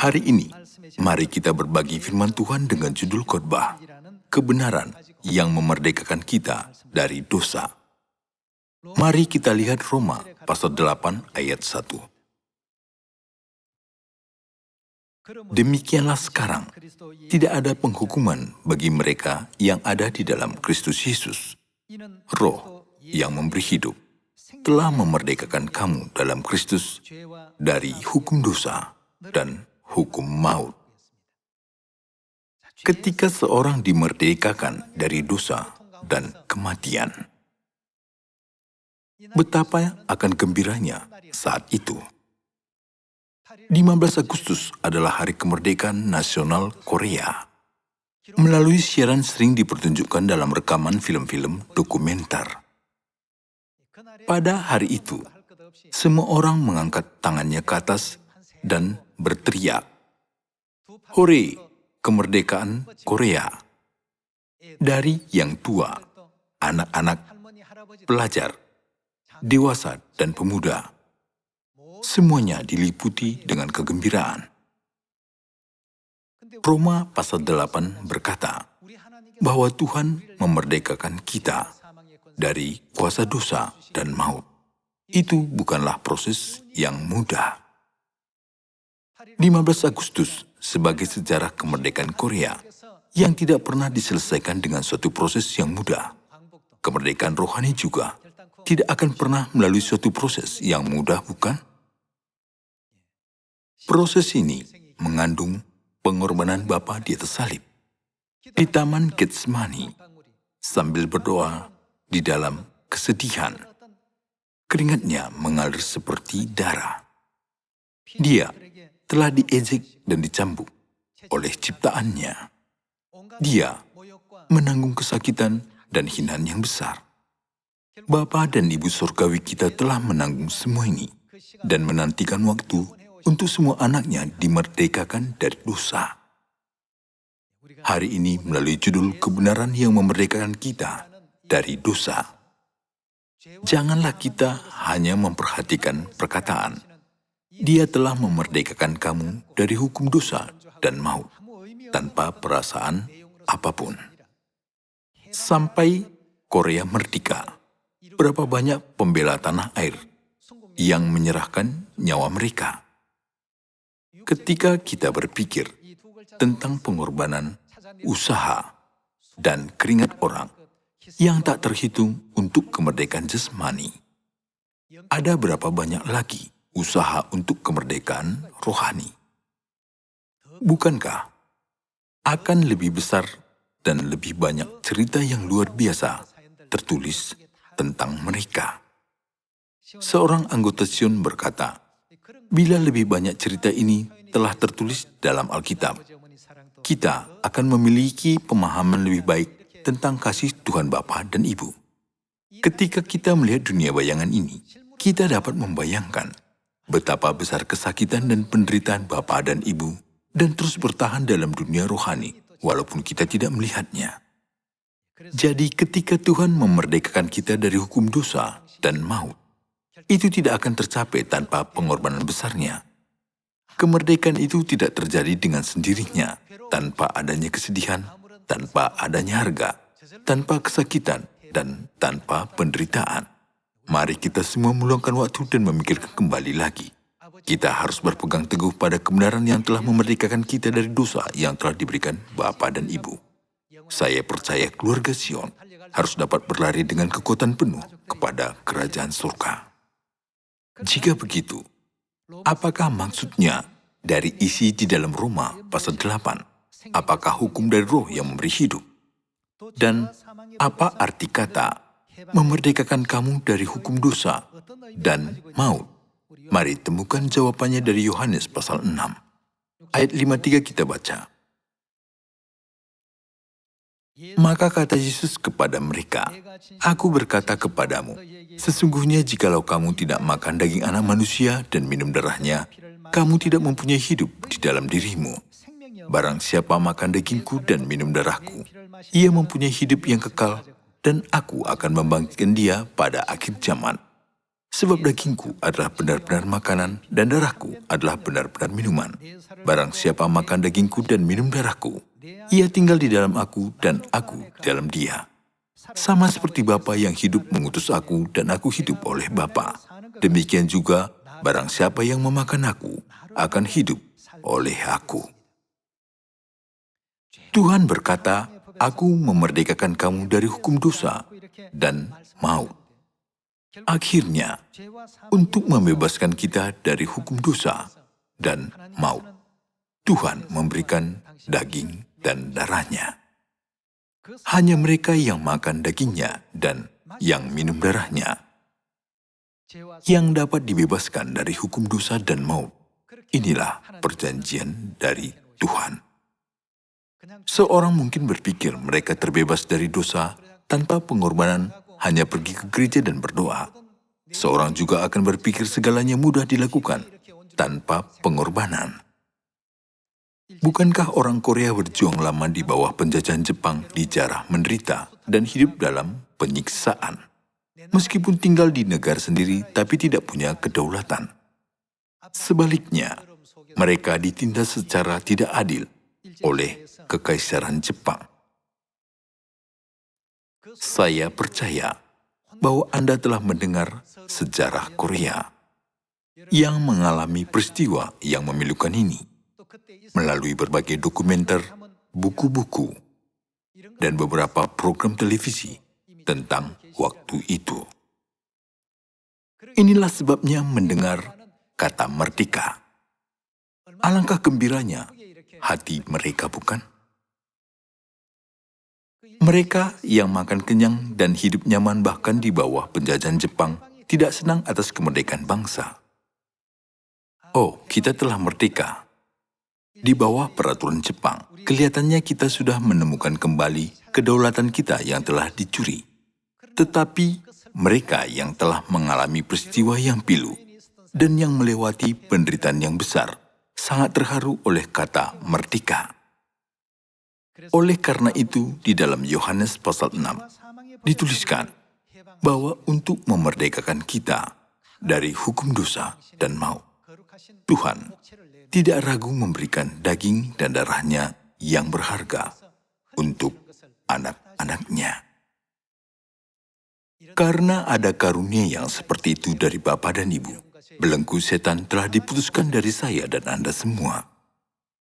Hari ini, mari kita berbagi firman Tuhan dengan judul khotbah, Kebenaran yang memerdekakan kita dari dosa. Mari kita lihat Roma pasal 8 ayat 1. Demikianlah sekarang, tidak ada penghukuman bagi mereka yang ada di dalam Kristus Yesus. Roh yang memberi hidup telah memerdekakan kamu dalam Kristus dari hukum dosa dan hukum maut. Ketika seorang dimerdekakan dari dosa dan kematian, betapa akan gembiranya saat itu. 15 Agustus adalah hari kemerdekaan nasional Korea. Melalui siaran sering dipertunjukkan dalam rekaman film-film dokumenter. Pada hari itu, semua orang mengangkat tangannya ke atas dan berteriak, "Hore, kemerdekaan Korea!" Dari yang tua, anak-anak, pelajar, dewasa, dan pemuda, semuanya diliputi dengan kegembiraan. Roma pasal 8 berkata bahwa Tuhan memerdekakan kita dari kuasa dosa dan maut. Itu bukanlah proses yang mudah. 15 Agustus sebagai sejarah kemerdekaan Korea yang tidak pernah diselesaikan dengan suatu proses yang mudah. Kemerdekaan rohani juga tidak akan pernah melalui suatu proses yang mudah, bukan? Proses ini mengandung pengorbanan Bapa di atas salib, di Taman Getsemani, sambil berdoa di dalam kesedihan. Keringatnya mengalir seperti darah. Dia telah diejek dan dicambuk oleh ciptaannya. Dia menanggung kesakitan dan hinaan yang besar. Bapa dan Ibu Surgawi kita telah menanggung semua ini dan menantikan waktu untuk semua anaknya dimerdekakan dari dosa. Hari ini melalui judul Kebenaran yang memerdekakan kita dari dosa. Janganlah kita hanya memperhatikan perkataan, Dia telah memerdekakan kamu dari hukum dosa dan maut, tanpa perasaan apapun. Sampai Korea merdeka, berapa banyak pembela tanah air yang menyerahkan nyawa mereka. Ketika kita berpikir tentang pengorbanan, usaha, dan keringat orang yang tak terhitung untuk kemerdekaan jasmani, ada berapa banyak lagi usaha untuk kemerdekaan rohani? Bukankah akan lebih besar dan lebih banyak cerita yang luar biasa tertulis tentang mereka? Seorang anggota Sion berkata, bila lebih banyak cerita ini telah tertulis dalam Alkitab, kita akan memiliki pemahaman lebih baik tentang kasih Tuhan Bapa dan Ibu. Ketika kita melihat dunia bayangan ini, kita dapat membayangkan betapa besar kesakitan dan penderitaan Bapa dan Ibu dan terus bertahan dalam dunia rohani walaupun kita tidak melihatnya. Jadi ketika Tuhan memerdekakan kita dari hukum dosa dan maut, itu tidak akan tercapai tanpa pengorbanan besarnya. Kemerdekaan itu tidak terjadi dengan sendirinya, tanpa adanya kesedihan, tanpa adanya harga, tanpa kesakitan, dan tanpa penderitaan. Mari kita semua meluangkan waktu dan memikirkan kembali lagi. Kita harus berpegang teguh pada kebenaran yang telah memerdekakan kita dari dosa yang telah diberikan Bapa dan Ibu. Saya percaya keluarga Sion harus dapat berlari dengan kekuatan penuh kepada kerajaan surga. Jika begitu, apakah maksudnya dari isi di dalam Roma pasal 8? Apakah hukum dari roh yang memberi hidup? Dan apa arti kata memerdekakan kamu dari hukum dosa dan maut? Mari temukan jawabannya dari Yohanes pasal 6. Ayat 53 kita baca. Maka kata Yesus kepada mereka, "Aku berkata kepadamu, sesungguhnya jikalau kamu tidak makan daging anak manusia dan minum darahnya, kamu tidak mempunyai hidup di dalam dirimu. Barang siapa makan dagingku dan minum darahku, ia mempunyai hidup yang kekal, dan aku akan membangkitkan dia pada akhir zaman. Sebab dagingku adalah benar-benar makanan dan darahku adalah benar-benar minuman. Barang siapa makan dagingku dan minum darahku, ia tinggal di dalam aku dan aku di dalam dia. Sama seperti Bapa yang hidup mengutus aku dan aku hidup oleh Bapa. Demikian juga barang siapa yang memakan aku akan hidup oleh aku. Tuhan berkata, aku memerdekakan kamu dari hukum dosa dan maut. Akhirnya, untuk membebaskan kita dari hukum dosa dan maut, Tuhan memberikan daging dan darahnya. Hanya mereka yang makan dagingnya dan yang minum darahnya yang dapat dibebaskan dari hukum dosa dan maut. Inilah perjanjian dari Tuhan. Seorang mungkin berpikir mereka terbebas dari dosa tanpa pengorbanan, hanya pergi ke gereja dan berdoa. Seorang juga akan berpikir segalanya mudah dilakukan tanpa pengorbanan. Bukankah orang Korea berjuang lama di bawah penjajahan Jepang, dijarah, menderita, dan hidup dalam penyiksaan? Meskipun tinggal di negara sendiri tapi tidak punya kedaulatan. Sebaliknya, mereka ditindas secara tidak adil oleh Kekaisaran Jepang. Saya percaya bahwa Anda telah mendengar sejarah Korea yang mengalami peristiwa yang memilukan ini melalui berbagai dokumenter, buku-buku, dan beberapa program televisi tentang waktu itu. Inilah sebabnya mendengar kata merdeka. Alangkah gembiranya hati mereka, bukan? Mereka yang makan kenyang dan hidup nyaman bahkan di bawah penjajahan Jepang tidak senang atas kemerdekaan bangsa. Oh, kita telah merdeka. Di bawah peraturan Jepang, kelihatannya kita sudah menemukan kembali kedaulatan kita yang telah dicuri. Tetapi mereka yang telah mengalami peristiwa yang pilu dan yang melewati penderitaan yang besar sangat terharu oleh kata merdeka. Oleh karena itu, di dalam Yohanes pasal 6, dituliskan bahwa untuk memerdekakan kita dari hukum dosa dan maut, Tuhan tidak ragu memberikan daging dan darahnya yang berharga untuk anak-anaknya. Karena ada karunia yang seperti itu dari Bapa dan Ibu, belenggu setan telah diputuskan dari saya dan Anda semua.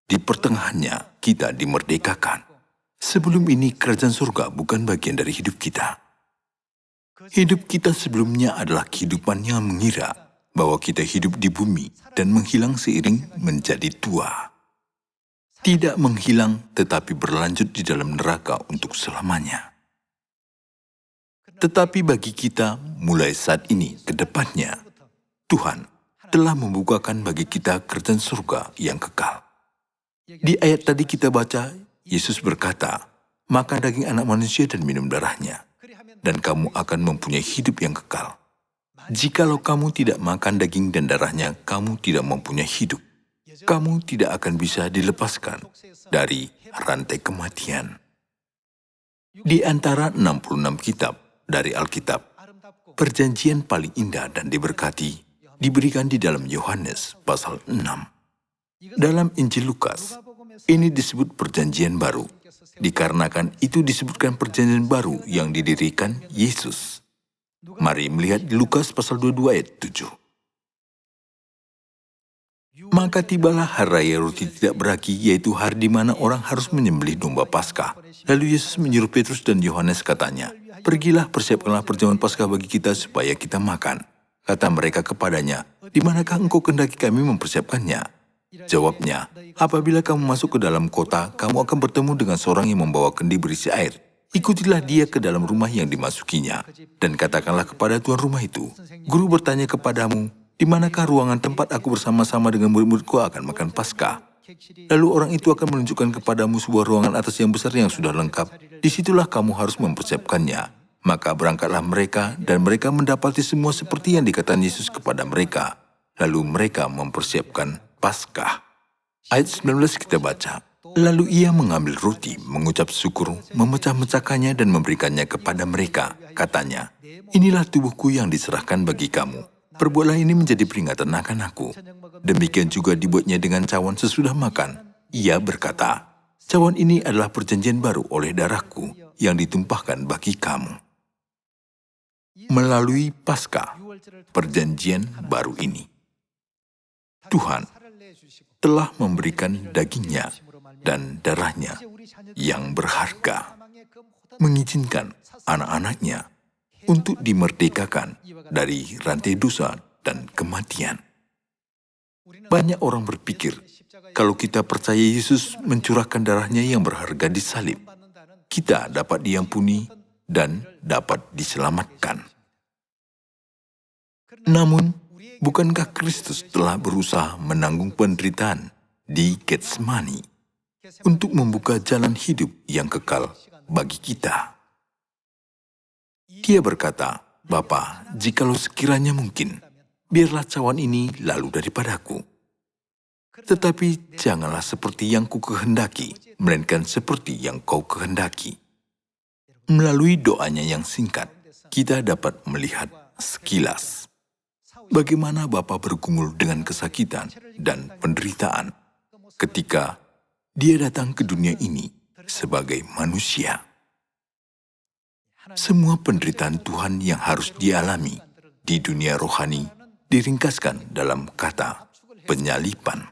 Di pertengahannya, kita dimerdekakan. Sebelum ini, kerajaan surga bukan bagian dari hidup kita. Hidup kita sebelumnya adalah kehidupan yang mengira bahwa kita hidup di bumi dan menghilang seiring menjadi tua. Tidak menghilang, tetapi berlanjut di dalam neraka untuk selamanya. Tetapi bagi kita, mulai saat ini ke depannya, Tuhan telah membukakan bagi kita kerajaan surga yang kekal. Di ayat tadi kita baca, Yesus berkata, makan daging anak manusia dan minum darahnya, dan kamu akan mempunyai hidup yang kekal. Jikalau kamu tidak makan daging dan darahnya, kamu tidak mempunyai hidup. Kamu tidak akan bisa dilepaskan dari rantai kematian. Di antara 66 kitab dari Alkitab, perjanjian paling indah dan diberkati diberikan di dalam Yohanes pasal 6. Dalam Injil Lukas, ini disebut perjanjian baru, dikarenakan itu disebutkan perjanjian baru yang didirikan Yesus. Mari melihat di Lukas pasal 22 ayat 7. Maka tibalah hari raya roti tidak beragi, yaitu hari di mana orang harus menyembelih domba Paskah. Lalu Yesus menyuruh Petrus dan Yohanes, katanya, pergilah, persiapkanlah perjamuan Paskah bagi kita supaya kita makan. Kata mereka kepadanya, di manakah engkau kehendaki kami mempersiapkannya? Jawabnya, apabila kamu masuk ke dalam kota, kamu akan bertemu dengan seorang yang membawa kendi berisi air. Ikutilah dia ke dalam rumah yang dimasukinya, dan katakanlah kepada tuan rumah itu, guru bertanya kepadamu, di manakah ruangan tempat aku bersama-sama dengan murid-muridku akan makan Paskah? Lalu orang itu akan menunjukkan kepadamu sebuah ruangan atas yang besar yang sudah lengkap. Disitulah kamu harus mempersiapkannya. Maka berangkatlah mereka, dan mereka mendapati semua seperti yang dikatakan Yesus kepada mereka. Lalu mereka mempersiapkan Paskah. Ayat 19 kita baca, lalu ia mengambil roti, mengucap syukur, memecah-mecahkannya dan memberikannya kepada mereka. Katanya, inilah tubuhku yang diserahkan bagi kamu. Perbuatlah ini menjadi peringatan akan aku. Demikian juga dibuatnya dengan cawan sesudah makan. Ia berkata, cawan ini adalah perjanjian baru oleh darahku yang ditumpahkan bagi kamu. Melalui Paskah, perjanjian baru ini, Tuhan telah memberikan dagingnya dan darahnya yang berharga, mengizinkan anak-anaknya untuk dimerdekakan dari rantai dosa dan kematian. Banyak orang berpikir, kalau kita percaya Yesus mencurahkan darahnya yang berharga di salib, kita dapat diampuni dan dapat diselamatkan. Namun, bukankah Kristus telah berusaha menanggung penderitaan di Getsemani untuk membuka jalan hidup yang kekal bagi kita? Dia berkata, Bapa, jikalau sekiranya mungkin, biarlah cawan ini lalu daripadaku. Tetapi janganlah seperti yang ku kehendaki, melainkan seperti yang kau kehendaki. Melalui doanya yang singkat, kita dapat melihat sekilas bagaimana Bapa bergumul dengan kesakitan dan penderitaan ketika Dia datang ke dunia ini sebagai manusia. Semua penderitaan Tuhan yang harus dialami di dunia rohani diringkaskan dalam kata penyalipan.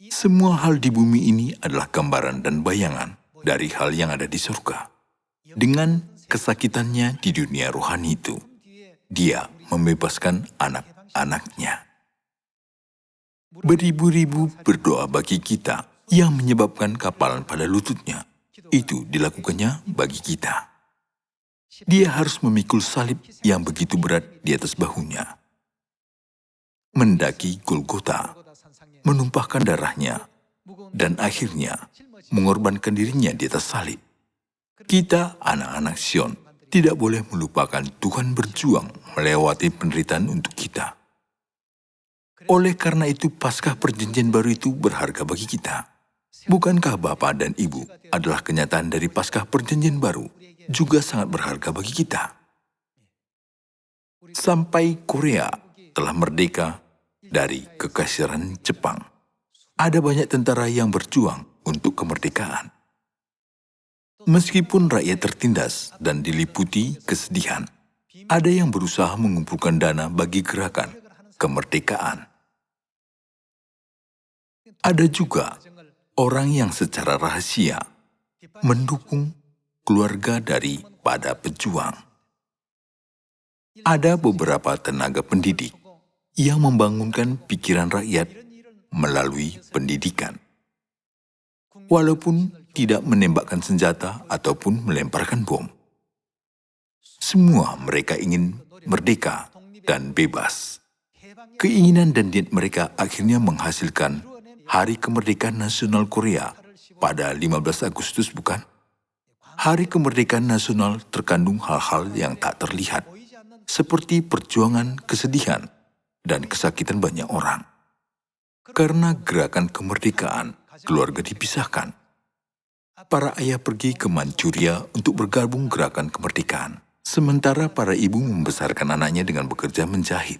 Semua hal di bumi ini adalah gambaran dan bayangan dari hal yang ada di surga. Dengan kesakitannya di dunia rohani itu, Dia membebaskan anak-anaknya. Beribu-ribu berdoa bagi kita yang menyebabkan kapalan pada lututnya. Itu dilakukannya bagi kita. Dia harus memikul salib yang begitu berat di atas bahunya, mendaki Golgota, menumpahkan darahnya, dan akhirnya mengorbankan dirinya di atas salib. Kita, anak-anak Sion, tidak boleh melupakan Tuhan berjuang melewati penderitaan untuk kita. Oleh karena itu, Paskah perjanjian baru itu berharga bagi kita. Bukankah Bapa dan Ibu adalah kenyataan dari Paskah perjanjian baru, juga sangat berharga bagi kita? Sampai Korea telah merdeka dari kekaisaran Jepang, ada banyak tentara yang berjuang untuk kemerdekaan. Meskipun rakyat tertindas dan diliputi kesedihan, ada yang berusaha mengumpulkan dana bagi gerakan kemerdekaan. Ada juga orang yang secara rahasia mendukung keluarga daripada pejuang. Ada beberapa tenaga pendidik yang membangunkan pikiran rakyat melalui pendidikan. Walaupun tidak menembakkan senjata ataupun melemparkan bom. Semua mereka ingin merdeka dan bebas. Keinginan dan niat mereka akhirnya menghasilkan Hari Kemerdekaan Nasional Korea pada 15 Agustus, bukan? Hari Kemerdekaan Nasional terkandung hal-hal yang tak terlihat, seperti perjuangan, kesedihan, dan kesakitan banyak orang. Karena gerakan kemerdekaan, keluarga dipisahkan. Para ayah pergi ke Manchuria untuk bergabung gerakan kemerdekaan, sementara para ibu membesarkan anaknya dengan bekerja menjahit.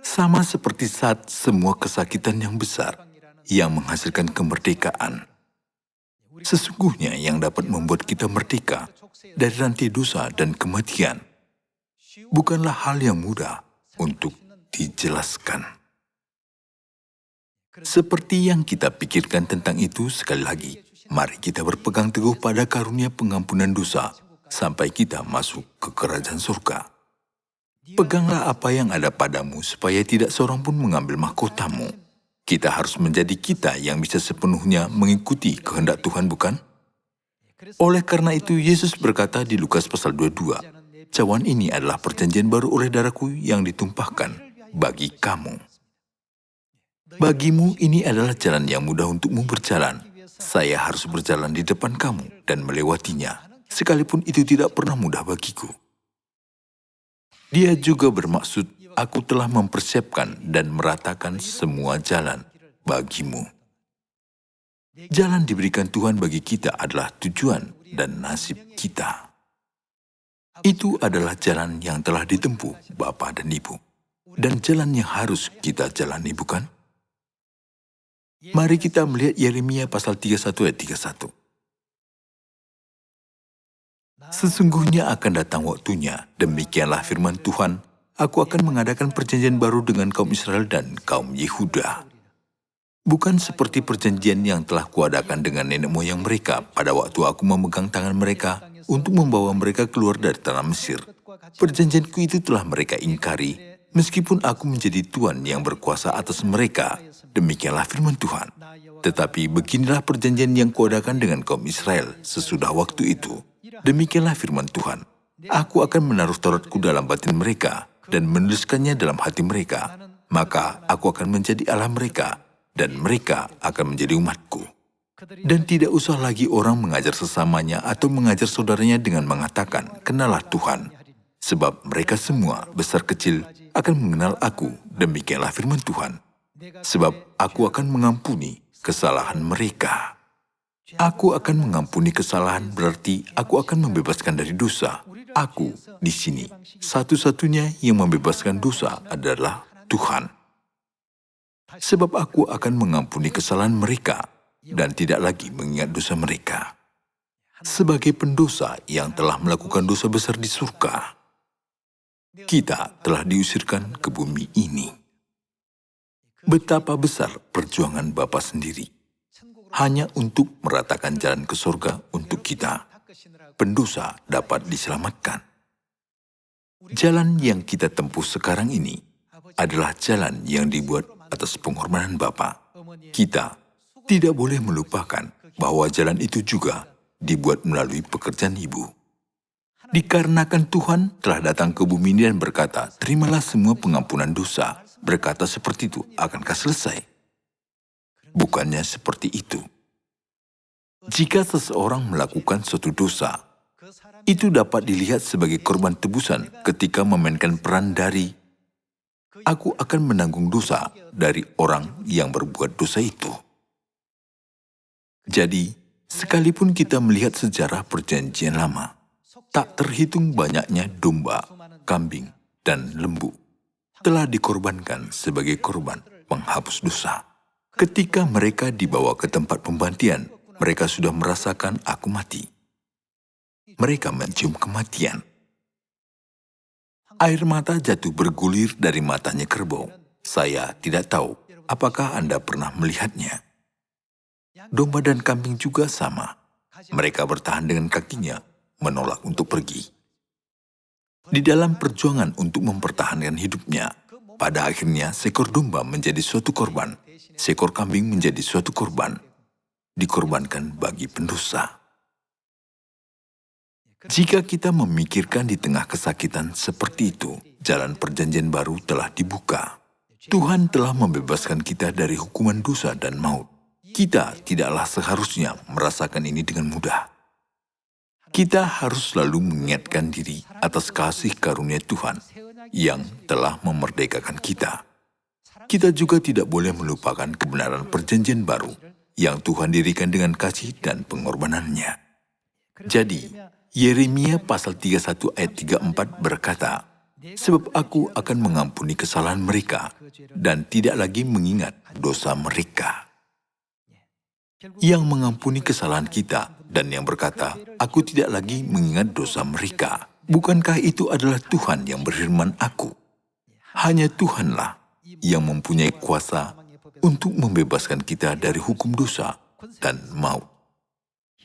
Sama seperti saat semua kesakitan yang besar yang menghasilkan kemerdekaan. Sesungguhnya yang dapat membuat kita merdeka dari rantai dosa dan kematian bukanlah hal yang mudah untuk dijelaskan. Seperti yang kita pikirkan tentang itu, sekali lagi, mari kita berpegang teguh pada karunia pengampunan dosa sampai kita masuk ke kerajaan surga. Peganglah apa yang ada padamu supaya tidak seorang pun mengambil mahkotamu. Kita harus menjadi kita yang bisa sepenuhnya mengikuti kehendak Tuhan, bukan? Oleh karena itu, Yesus berkata di Lukas pasal 22, cawan ini adalah perjanjian baru oleh darahku yang ditumpahkan bagi kamu. Bagimu ini adalah jalan yang mudah untukmu berjalan. Saya harus berjalan di depan kamu dan melewatinya, sekalipun itu tidak pernah mudah bagiku. Dia juga bermaksud, aku telah mempersiapkan dan meratakan semua jalan bagimu. Jalan diberikan Tuhan bagi kita adalah tujuan dan nasib kita. Itu adalah jalan yang telah ditempuh Bapa dan Ibu. Dan jalan yang harus kita jalani, bukan? Mari kita melihat Yeremia pasal 31 ayat 31. Sesungguhnya akan datang waktunya, demikianlah firman Tuhan, aku akan mengadakan perjanjian baru dengan kaum Israel dan kaum Yehuda. Bukan seperti perjanjian yang telah kuadakan dengan nenek moyang mereka pada waktu aku memegang tangan mereka untuk membawa mereka keluar dari tanah Mesir. Perjanjianku itu telah mereka ingkari, meskipun aku menjadi Tuhan yang berkuasa atas mereka. Demikianlah firman Tuhan. Tetapi beginilah perjanjian yang kuadakan dengan kaum Israel sesudah waktu itu. Demikianlah firman Tuhan. Aku akan menaruh Tauratku dalam batin mereka dan menuliskannya dalam hati mereka. Maka aku akan menjadi Allah mereka dan mereka akan menjadi umatku. Dan tidak usah lagi orang mengajar sesamanya atau mengajar saudaranya dengan mengatakan, kenalah Tuhan. Sebab mereka semua, besar kecil, akan mengenal aku. Demikianlah firman Tuhan. Sebab aku akan mengampuni kesalahan mereka. Aku akan mengampuni kesalahan berarti aku akan membebaskan dari dosa. Aku di sini, satu-satunya yang membebaskan dosa adalah Tuhan. Sebab aku akan mengampuni kesalahan mereka dan tidak lagi mengingat dosa mereka. Sebagai pendosa yang telah melakukan dosa besar di surga, kita telah diusirkan ke bumi ini. Betapa besar perjuangan Bapa sendiri hanya untuk meratakan jalan ke surga untuk kita. Pendosa dapat diselamatkan. Jalan yang kita tempuh sekarang ini adalah jalan yang dibuat atas pengorbanan Bapa. Kita tidak boleh melupakan bahwa jalan itu juga dibuat melalui pekerjaan Ibu. Dikarenakan Tuhan telah datang ke bumi ini dan berkata, terimalah semua pengampunan dosa. Berkata seperti itu, akankah selesai? Bukannya seperti itu. Jika seseorang melakukan suatu dosa, itu dapat dilihat sebagai korban tebusan ketika memainkan peran dari aku akan menanggung dosa dari orang yang berbuat dosa itu. Jadi, sekalipun kita melihat sejarah perjanjian lama, tak terhitung banyaknya domba, kambing, dan lembu telah dikorbankan sebagai korban penghapus dosa. Ketika mereka dibawa ke tempat pembantian, mereka sudah merasakan aku mati. Mereka mencium kematian. Air mata jatuh bergulir dari matanya kerbau. Saya tidak tahu apakah Anda pernah melihatnya. Domba dan kambing juga sama. Mereka bertahan dengan kakinya, menolak untuk pergi. Di dalam perjuangan untuk mempertahankan hidupnya, pada akhirnya seekor domba menjadi suatu korban, seekor kambing menjadi suatu korban, dikorbankan bagi pendosa. Jika kita memikirkan di tengah kesakitan seperti itu, jalan perjanjian baru telah dibuka. Tuhan telah membebaskan kita dari hukuman dosa dan maut. Kita tidaklah seharusnya merasakan ini dengan mudah. Kita harus selalu mengingatkan diri atas kasih karunia Tuhan yang telah memerdekakan kita. Kita juga tidak boleh melupakan kebenaran perjanjian baru yang Tuhan dirikan dengan kasih dan pengorbanannya. Jadi, Yeremia pasal 31 ayat 34 berkata, sebab aku akan mengampuni kesalahan mereka dan tidak lagi mengingat dosa mereka. Yang mengampuni kesalahan kita dan yang berkata, aku tidak lagi mengingat dosa mereka. Bukankah itu adalah Tuhan yang berfirman aku? Hanya Tuhanlah yang mempunyai kuasa untuk membebaskan kita dari hukum dosa dan maut.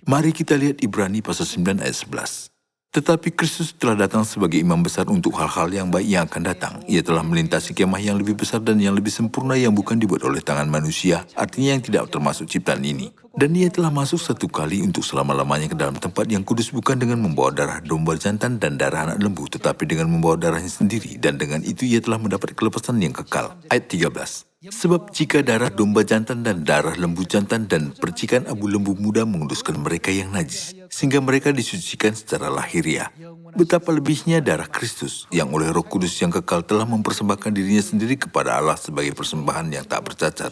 Mari kita lihat Ibrani pasal 9 ayat 11. Tetapi Kristus telah datang sebagai imam besar untuk hal-hal yang baik yang akan datang. Ia telah melintasi kemah yang lebih besar dan yang lebih sempurna yang bukan dibuat oleh tangan manusia, artinya yang tidak termasuk ciptaan ini. Dan ia telah masuk satu kali untuk selama-lamanya ke dalam tempat yang kudus bukan dengan membawa darah domba jantan dan darah anak lembu, tetapi dengan membawa darahnya sendiri. Dan dengan itu ia telah mendapat kelepasan yang kekal. Ayat 13. Sebab jika darah domba jantan dan darah lembu jantan dan percikan abu lembu muda menguduskan mereka yang najis, sehingga mereka disucikan secara lahiriah, betapa lebihnya darah Kristus yang oleh Roh Kudus yang kekal telah mempersembahkan dirinya sendiri kepada Allah sebagai persembahan yang tak bercacat,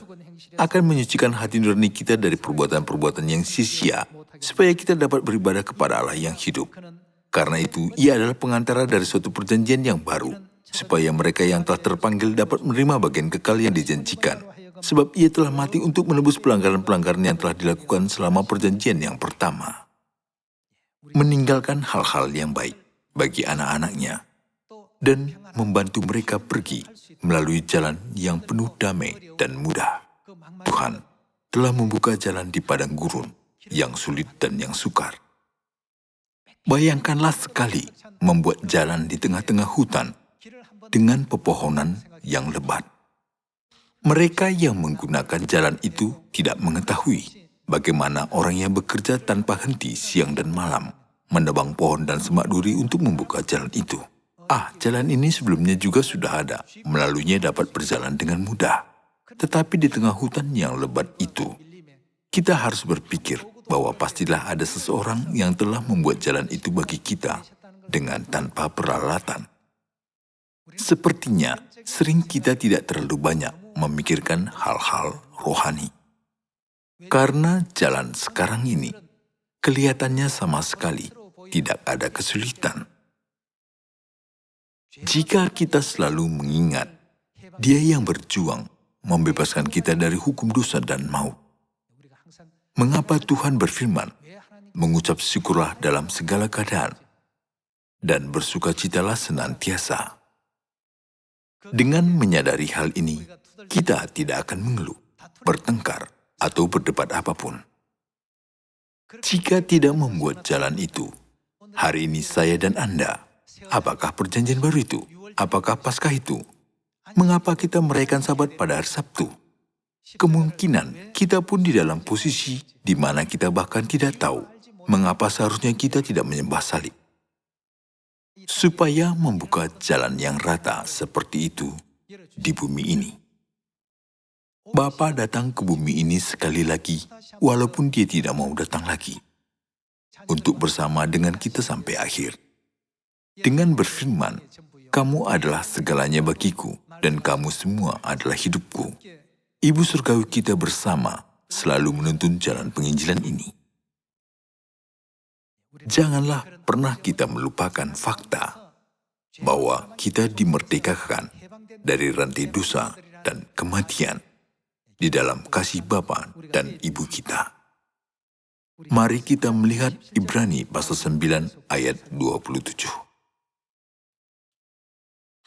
akan menyucikan hati nurani kita dari perbuatan-perbuatan yang sia-sia, supaya kita dapat beribadah kepada Allah yang hidup. Karena itu, ia adalah pengantara dari suatu perjanjian yang baru, supaya mereka yang telah terpanggil dapat menerima bagian kekal yang dijanjikan. Sebab ia telah mati untuk menebus pelanggaran-pelanggaran yang telah dilakukan selama perjanjian yang pertama. Meninggalkan hal-hal yang baik bagi anak-anaknya, dan membantu mereka pergi melalui jalan yang penuh damai dan mudah. Tuhan telah membuka jalan di padang gurun yang sulit dan yang sukar. Bayangkanlah sekali membuat jalan di tengah-tengah hutan dengan pepohonan yang lebat. Mereka yang menggunakan jalan itu tidak mengetahui bagaimana orang yang bekerja tanpa henti siang dan malam menebang pohon dan semak duri untuk membuka jalan itu. Jalan ini sebelumnya juga sudah ada, melaluinya dapat berjalan dengan mudah. Tetapi di tengah hutan yang lebat itu, kita harus berpikir bahwa pastilah ada seseorang yang telah membuat jalan itu bagi kita dengan tanpa peralatan. Sepertinya, sering kita tidak terlalu banyak memikirkan hal-hal rohani. Karena jalan sekarang ini, kelihatannya sama sekali tidak ada kesulitan. Jika kita selalu mengingat, Dia yang berjuang membebaskan kita dari hukum dosa dan maut. Mengapa Tuhan berfirman, mengucap syukurlah dalam segala keadaan, dan bersukacitalah senantiasa. Dengan menyadari hal ini, kita tidak akan mengeluh, bertengkar, atau berdebat apapun. Jika tidak membuat jalan itu, hari ini saya dan Anda, apakah perjanjian baru itu? Apakah Paskah itu? Mengapa kita merayakan Sabat pada hari Sabtu? Kemungkinan kita pun di dalam posisi di mana kita bahkan tidak tahu mengapa seharusnya kita tidak menyembah salib. Supaya membuka jalan yang rata seperti itu di bumi ini. Bapa datang ke bumi ini sekali lagi, walaupun Dia tidak mau datang lagi, untuk bersama dengan kita sampai akhir. Dengan berfirman, kamu adalah segalanya bagiku, dan kamu semua adalah hidupku. Ibu surgawi kita bersama selalu menuntun jalan penginjilan ini. Janganlah pernah kita melupakan fakta bahwa kita dimerdekakan dari rantai dosa dan kematian di dalam kasih Bapa dan Ibu kita. Mari kita melihat Ibrani pasal 9 ayat 27.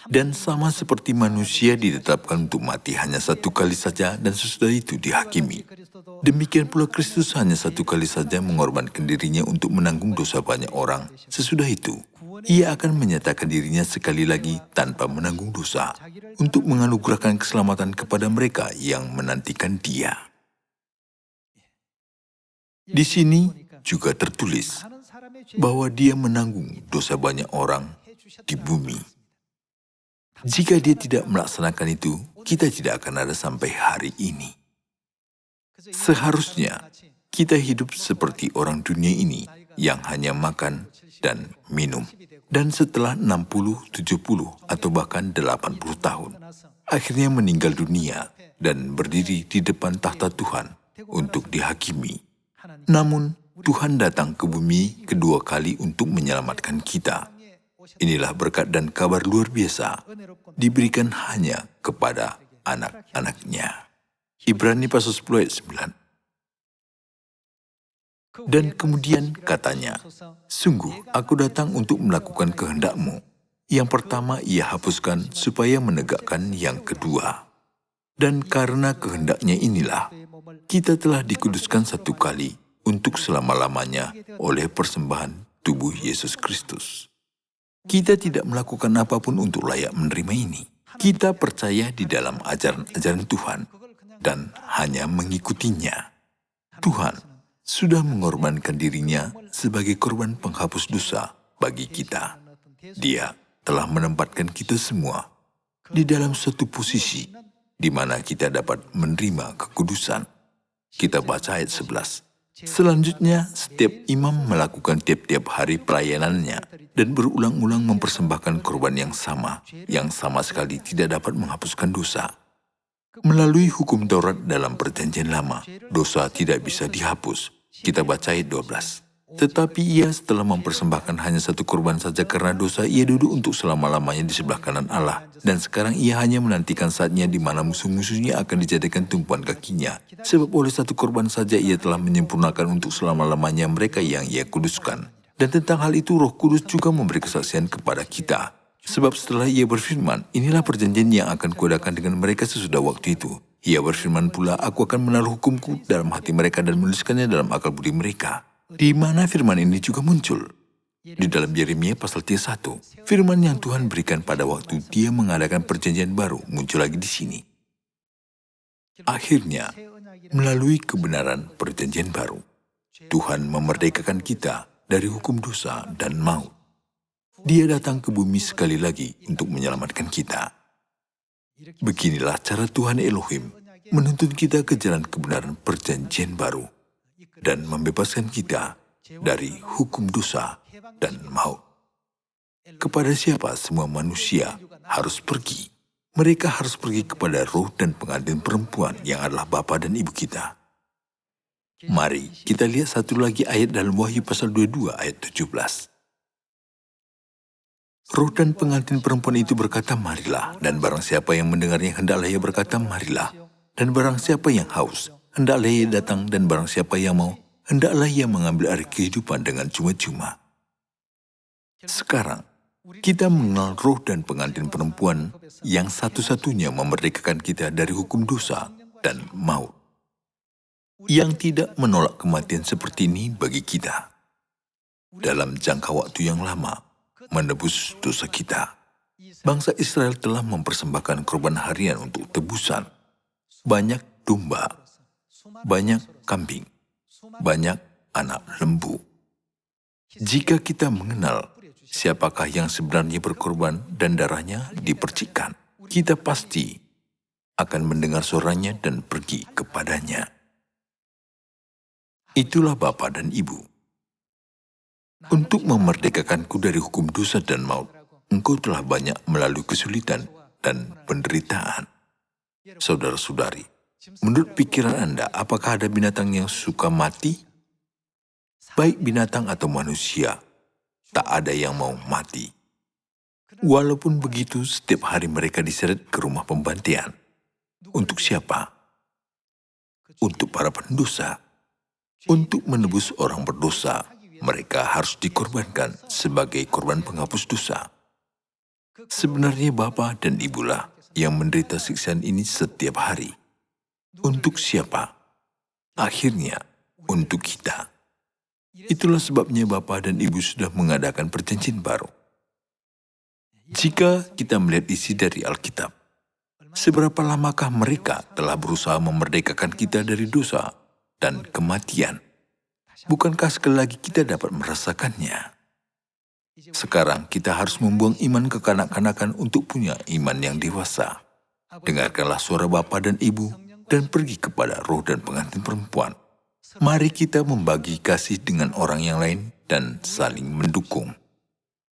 Dan sama seperti manusia ditetapkan untuk mati hanya satu kali saja dan sesudah itu dihakimi. Demikian pula Kristus hanya satu kali saja mengorbankan dirinya untuk menanggung dosa banyak orang. Sesudah itu, Ia akan menyatakan dirinya sekali lagi tanpa menanggung dosa untuk menganugerahkan keselamatan kepada mereka yang menantikan Dia. Di sini juga tertulis bahwa Dia menanggung dosa banyak orang di bumi. Jika Dia tidak melaksanakan itu, kita tidak akan ada sampai hari ini. Seharusnya kita hidup seperti orang dunia ini yang hanya makan dan minum. Dan setelah 60, 70, atau bahkan 80 tahun, akhirnya meninggal dunia dan berdiri di depan tahta Tuhan untuk dihakimi. Namun, Tuhan datang ke bumi kedua kali untuk menyelamatkan kita. Inilah berkat dan kabar luar biasa diberikan hanya kepada anak-anaknya. Ibrani pasal 10 ayat 9. Dan kemudian katanya, sungguh aku datang untuk melakukan kehendak-Mu. Yang pertama Ia hapuskan supaya menegakkan yang kedua. Dan karena kehendak-Nya inilah, kita telah dikuduskan satu kali untuk selama-lamanya oleh persembahan tubuh Yesus Kristus. Kita tidak melakukan apapun untuk layak menerima ini. Kita percaya di dalam ajaran-ajaran Tuhan dan hanya mengikutinya. Tuhan sudah mengorbankan dirinya sebagai korban penghapus dosa bagi kita. Dia telah menempatkan kita semua di dalam suatu posisi di mana kita dapat menerima kekudusan. Kita baca ayat 11. Selanjutnya, setiap imam melakukan tiap-tiap hari pelayanannya dan berulang-ulang mempersembahkan korban yang sama sekali tidak dapat menghapuskan dosa. Melalui hukum Taurat dalam perjanjian lama, dosa tidak bisa dihapus. Kita baca ayat 12. Tetapi ia setelah mempersembahkan hanya satu korban saja karena dosa, ia duduk untuk selama-lamanya di sebelah kanan Allah. Dan sekarang ia hanya menantikan saatnya di mana musuh-musuhnya akan dijadikan tumpuan kakinya. Sebab oleh satu korban saja ia telah menyempurnakan untuk selama-lamanya mereka yang ia kuduskan. Dan tentang hal itu Roh Kudus juga memberi kesaksian kepada kita. Sebab setelah ia berfirman, inilah perjanjian yang akan kuadakan dengan mereka sesudah waktu itu. Ia berfirman pula, aku akan menaruh hukumku dalam hati mereka dan menuliskannya dalam akal budi mereka. Di mana firman ini juga muncul? Di dalam Yeremia pasal 31. Firman yang Tuhan berikan pada waktu dia mengadakan perjanjian baru muncul lagi di sini. Akhirnya, melalui kebenaran perjanjian baru, Tuhan memerdekakan kita dari hukum dosa dan maut. Dia datang ke bumi sekali lagi untuk menyelamatkan kita. Beginilah cara Tuhan Elohim menuntun kita ke jalan kebenaran perjanjian baru dan membebaskan kita dari hukum dosa dan maut. Kepada siapa semua manusia harus pergi? Mereka harus pergi kepada roh dan pengantin perempuan yang adalah bapa dan ibu kita. Mari kita lihat satu lagi ayat dalam Wahyu pasal 22 ayat 17. Roh dan pengantin perempuan itu berkata, marilah. Dan barang siapa yang mendengarnya, hendaklah ia berkata, marilah. Dan barang siapa yang haus, hendaklah ia datang. Dan barang siapa yang mau, hendaklah ia mengambil air kehidupan dengan cuma-cuma. Sekarang, kita mengenal roh dan pengantin perempuan yang satu-satunya memerdekakan kita dari hukum dosa dan maut. Yang tidak menolak kematian seperti ini bagi kita. Dalam jangka waktu yang lama, menebus dosa kita. Bangsa Israel telah mempersembahkan korban harian untuk tebusan. Banyak domba, banyak kambing, banyak anak lembu. Jika kita mengenal siapakah yang sebenarnya berkorban dan darahnya dipercikkan, kita pasti akan mendengar suaranya dan pergi kepadanya. Itulah Bapa dan Ibu. Untuk memerdekakanku dari hukum dosa dan maut, engkau telah banyak melalui kesulitan dan penderitaan. Saudara-saudari, menurut pikiran Anda, apakah ada binatang yang suka mati? Baik binatang atau manusia, tak ada yang mau mati. Walaupun begitu, setiap hari mereka diseret ke rumah pembantaian. Untuk siapa? Untuk para pendosa. Untuk menebus orang berdosa, mereka harus dikorbankan sebagai korban penghapus dosa. Sebenarnya Bapa dan Ibulah yang menderita siksaan ini setiap hari. Untuk siapa? Akhirnya, untuk kita. Itulah sebabnya Bapa dan Ibu sudah mengadakan perjanjian baru. Jika kita melihat isi dari Alkitab, seberapa lamakah mereka telah berusaha memerdekakan kita dari dosa dan kematian? Bukankah sekali lagi kita dapat merasakannya? Sekarang kita harus membuang iman kekanak-kanakan untuk punya iman yang dewasa. Dengarkanlah suara Bapa dan Ibu dan pergi kepada roh dan pengantin perempuan. Mari kita membagi kasih dengan orang yang lain dan saling mendukung.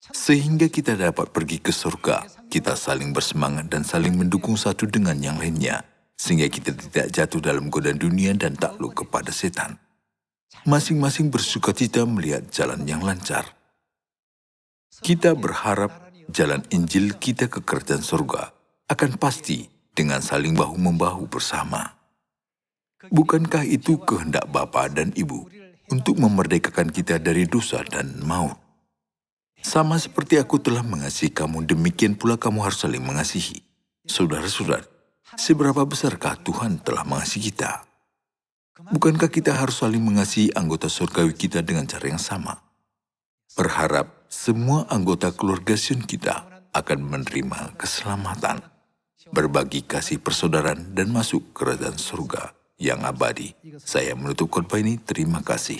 Sehingga kita dapat pergi ke surga, kita saling bersemangat dan saling mendukung satu dengan yang lainnya. Sehingga kita tidak jatuh dalam godaan dunia dan takluk kepada setan. Masing-masing bersukacita melihat jalan yang lancar. Kita berharap jalan Injil kita ke kerajaan surga akan pasti dengan saling bahu-membahu bersama. Bukankah itu kehendak Bapa dan Ibu untuk memerdekakan kita dari dosa dan maut? Sama seperti aku telah mengasihi kamu, demikian pula kamu harus saling mengasihi. Saudara-saudara, seberapa besarkah Tuhan telah mengasihi kita? Bukankah kita harus saling mengasihi anggota surgawi kita dengan cara yang sama? Berharap semua anggota keluarga Sion kita akan menerima keselamatan, berbagi kasih persaudaraan dan masuk kerajaan surga yang abadi. Saya menutup khotbah ini, terima kasih.